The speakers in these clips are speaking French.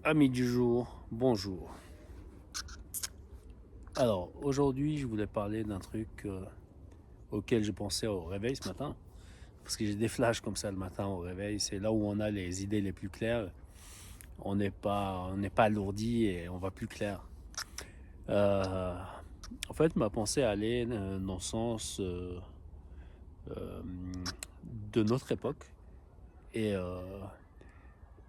Amis du jour, bonjour. Alors, aujourd'hui, je voulais parler d'un truc auquel je pensais au réveil ce matin. Parce que j'ai des flashs comme ça le matin au réveil. C'est là où on a les idées les plus claires. On n'est pas alourdi et on va plus clair. Euh, En fait, ma pensée allait dans le sens euh, de notre époque et, euh,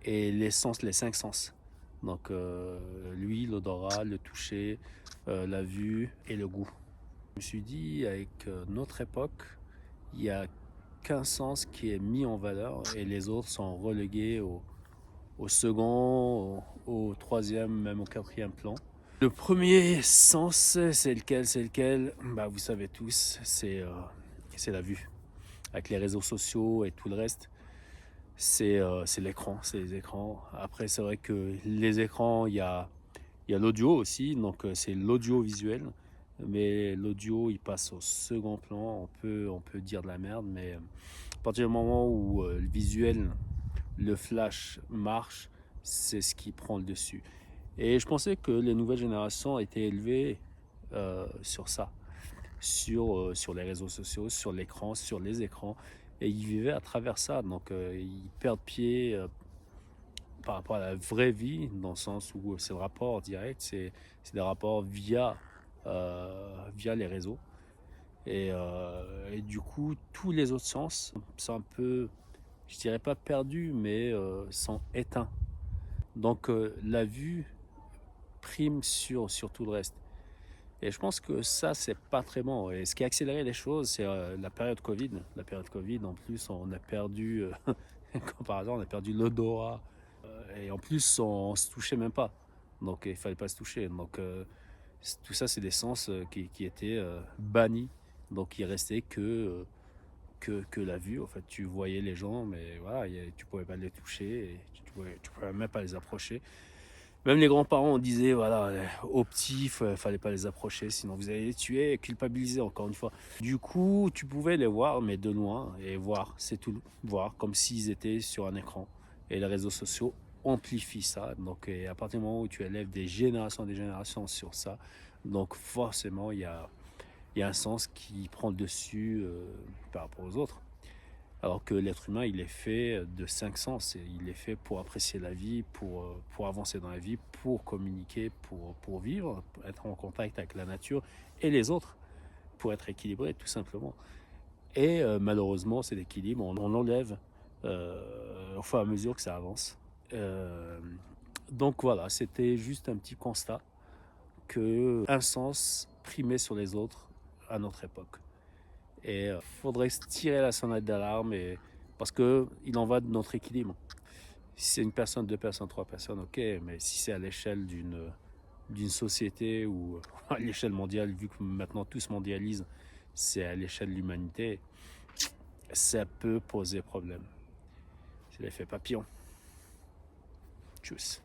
et les cinq sens. Donc, l'ouïe, l'odorat, le toucher, la vue et le goût. Je me suis dit, avec notre époque, il n'y a qu'un sens qui est mis en valeur et les autres sont relégués au second, au troisième, même au quatrième plan. Le premier sens, c'est lequel bah, vous savez tous, c'est la vue. Avec les réseaux sociaux et tout le reste, c'est l'écran, c'est les écrans. Après, c'est vrai que les écrans, il y a l'audio aussi, donc c'est l'audiovisuel. Mais l'audio, il passe au second plan. On peut dire de la merde, mais à partir du moment où le visuel, le flash marche, c'est ce qui prend le dessus. Et je pensais que les nouvelles générations étaient élevées sur ça, sur les réseaux sociaux, sur l'écran, sur les écrans. Et ils vivaient à travers ça. Donc ils perdent pied par rapport à la vraie vie, dans le sens où c'est le rapport direct, c'est des rapports via les réseaux. Et du coup, tous les autres sens sont un peu, je dirais pas perdus, mais sont éteints. Donc la vue prime sur tout le reste. Et je pense que ça, c'est pas très bon. Et ce qui a accéléré les choses, c'est la période Covid. La période Covid, en plus, on a perdu, comme par hasard, on a perdu l'odorat. Et en plus, on se touchait même pas. Donc il fallait pas se toucher. Donc tout ça, c'est des sens qui étaient bannis. Donc il restait que la vue. En fait, tu voyais les gens, mais voilà, tu pouvais pas les toucher, et tu pouvais même pas les approcher. Même les grands-parents, on disait, voilà, aux petits, fallait pas les approcher, sinon vous allez les tuer et culpabiliser encore une fois. Du coup, tu pouvais les voir, mais de loin, et voir, c'est tout. Voir, comme s'ils étaient sur un écran. Et les réseaux sociaux amplifient ça. Donc, et à partir du moment où tu élèves des générations sur ça, donc forcément, il y a un sens qui prend le dessus par rapport aux autres. Alors que l'être humain, il est fait de cinq sens. Il est fait pour apprécier la vie, pour avancer dans la vie, pour communiquer, pour vivre, pour être en contact avec la nature et les autres, pour être équilibré, tout simplement. Et malheureusement, cet équilibre, on l'enlève au fur et à mesure que ça avance. Euh, donc voilà, c'était juste un petit constat qu'un sens primait sur les autres à notre époque. Et il faudrait tirer la sonnette d'alarme parce qu'il en va de notre équilibre. Si c'est une personne, deux personnes, trois personnes, ok, mais si c'est à l'échelle d'une société ou à l'échelle mondiale, vu que maintenant tout se mondialise, c'est à l'échelle de l'humanité, ça peut poser problème. C'est l'effet papillon. Tchuss.